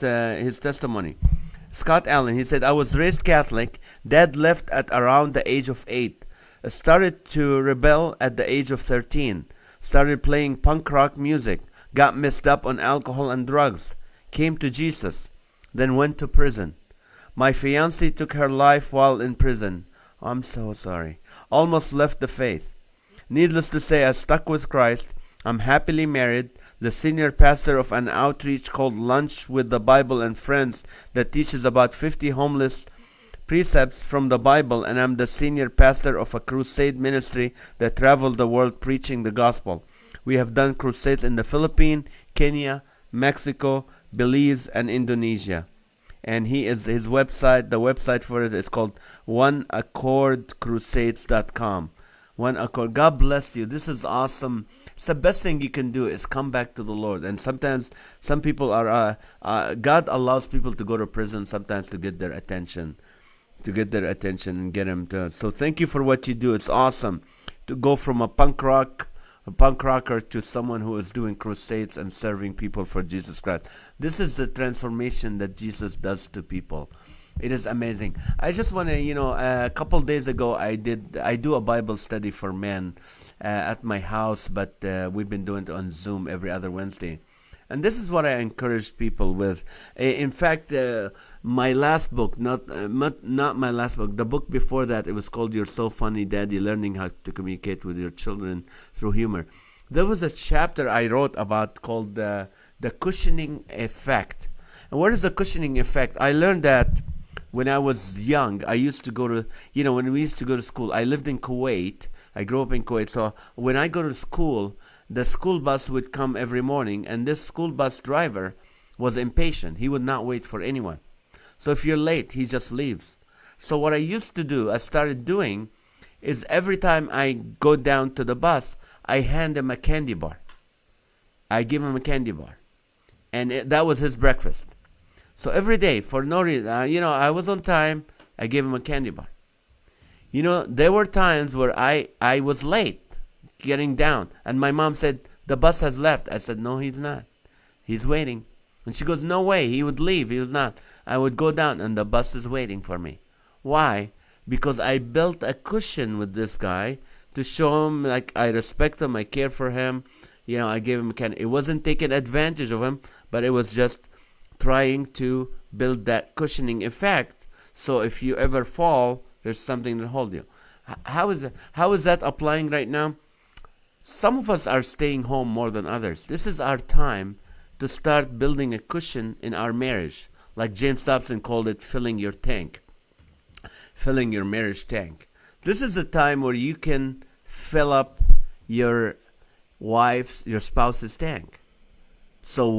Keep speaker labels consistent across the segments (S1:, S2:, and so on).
S1: his testimony. Scott Allen, he said, I was raised Catholic. Dad left at around the age of 8. Started to rebel at the age of 13. Started playing punk rock music. Got messed up on alcohol and drugs. Came to Jesus. Then went to prison. My fiancée took her life while in prison. I'm so sorry. Almost left the faith. Needless to say, I stuck with Christ. I'm happily married, the senior pastor of an outreach called Lunch with the Bible and Friends that teaches about 50 homeless precepts from the Bible, and I'm the senior pastor of a crusade ministry that traveled the world preaching the gospel. We have done crusades in the Philippines, Kenya, Mexico, Belize, and Indonesia. And his website, the website for it is called oneaccordcrusades.com. One accord. God bless you. This is awesome. It's the best thing you can do is come back to the Lord. And sometimes some people are, God allows people to go to prison sometimes to get their attention, and get them to. So thank you for what you do. It's awesome to go from a punk rocker to someone who is doing crusades and serving people for Jesus Christ. This is the transformation that Jesus does to people. It is amazing. I just want to, a couple days ago, I do a Bible study for men at my house, but we've been doing it on Zoom every other Wednesday. And this is what I encourage people with. In fact, my last book, not my last book, the book before that, it was called You're So Funny, Daddy, Learning How to Communicate with Your Children Through Humor. There was a chapter I wrote about called the cushioning effect. And what is the cushioning effect? I learned that when I was young, I used to go to, when we used to go to school, I lived in Kuwait. I grew up in Kuwait. So when I go to school, the school bus would come every morning, and this school bus driver was impatient. He would not wait for anyone. So if you're late, he just leaves. So what I used to do, I started doing, is every time I go down to the bus, I hand him a candy bar. I give him a candy bar. And that was his breakfast. So every day, for no reason, I was on time, I gave him a candy bar. There were times where I was late getting down, and my mom said, the bus has left. I said, no, he's not. He's waiting. And she goes, no way, he would leave. He was not. I would go down, and the bus is waiting for me. Why? Because I built a cushion with this guy to show him, like, I respect him, I care for him. I gave him a candy. It wasn't taking advantage of him, but it was just trying to build that cushioning effect, so if you ever fall, there's something to hold you. How is that applying right now? Some of us are staying home more than others. This is our time to start building a cushion in our marriage, like James Dobson called it, filling your marriage tank. This is a time where you can fill up your spouse's tank. So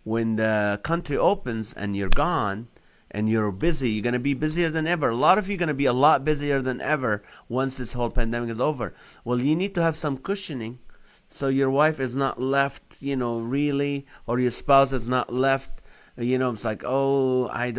S1: when the country opens and you're gone and you're busy, you're going to be busier than ever. A lot of you are going to be a lot busier than ever once this whole pandemic is over. Well, you need to have some cushioning so your wife is not left, really, or your spouse is not left, it's like, oh, I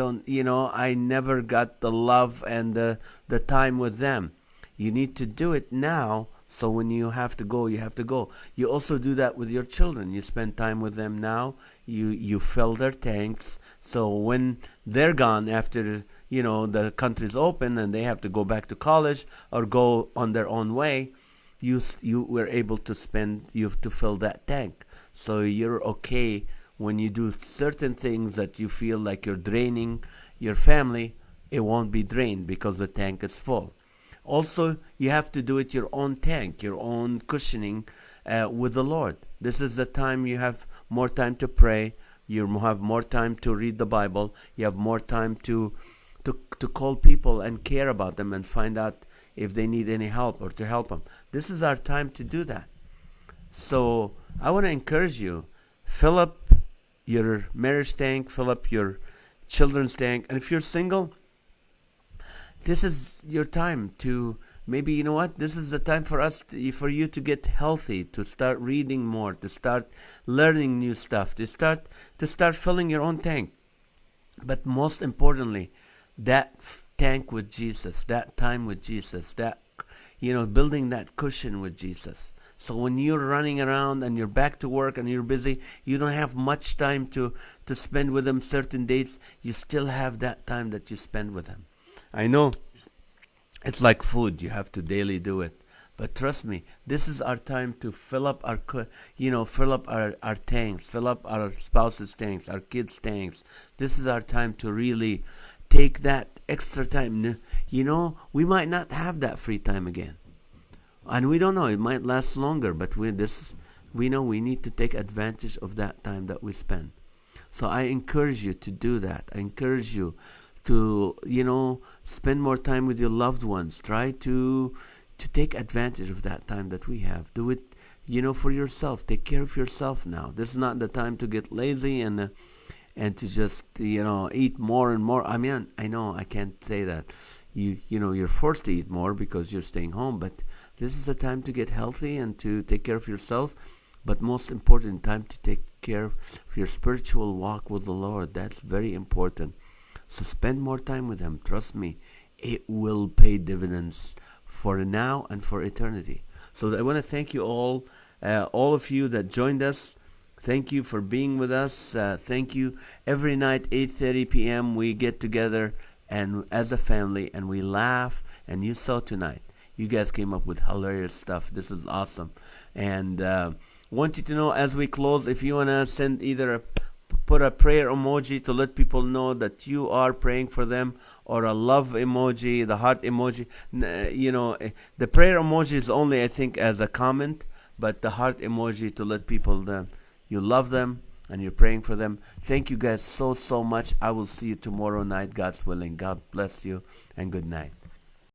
S1: never got the love and the time with them. You need to do it now. So when you have to go, you have to go. You also do that with your children. You spend time with them now. You fill their tanks. So when they're gone after, the country's open and they have to go back to college or go on their own way, you were able to fill that tank. So you're okay when you do certain things that you feel like you're draining your family. It won't be drained because the tank is full. Also, you have to do it your own tank, your own cushioning with the Lord. This is the time you have more time to pray. You have more time to read the Bible. You have more time to call people and care about them and find out if they need any help or to help them. This is our time to do that. So I want to encourage you, fill up your marriage tank, fill up your children's tank. And if you're single, this is your time to maybe, this is the time for you to get healthy, to start reading more, to start learning new stuff, to start filling your own tank. But most importantly, that tank with Jesus, that time with Jesus, that, building that cushion with Jesus. So when you're running around and you're back to work and you're busy, you don't have much time to spend with them certain dates. You still have that time that you spend with them. I know it's like food. You have to daily do it. But trust me, this is our time to fill up our, fill up our tanks, fill up our spouses' tanks, our kids' tanks. This is our time to really take that extra time. We might not have that free time again. And we don't know, it might last longer, but we know we need to take advantage of that time that we spend. So I encourage you to do that. I encourage you to, spend more time with your loved ones. Try to take advantage of that time that we have. Do it, for yourself. Take care of yourself now. This is not the time to get lazy and to just, eat more and more. I mean, I know I can't say that. You're forced to eat more because you're staying home, but this is a time to get healthy and to take care of yourself. But most important, time to take care of your spiritual walk with the Lord. That's very important. So spend more time with Him. Trust me, it will pay dividends for now and for eternity. So I want to thank you all of you that joined us. Thank you for being with us. Thank you. Every night, 8:30 p.m., we get together and as a family and we laugh. And you saw tonight, you guys came up with hilarious stuff. This is awesome. And want you to know as we close, if you want to send put a prayer emoji to let people know that you are praying for them, or a love emoji, the heart emoji. The prayer emoji is only, I think, as a comment, but the heart emoji to let people know you love them and you're praying for them. Thank you guys so much. I will see you tomorrow night, God's willing. God bless you and good night.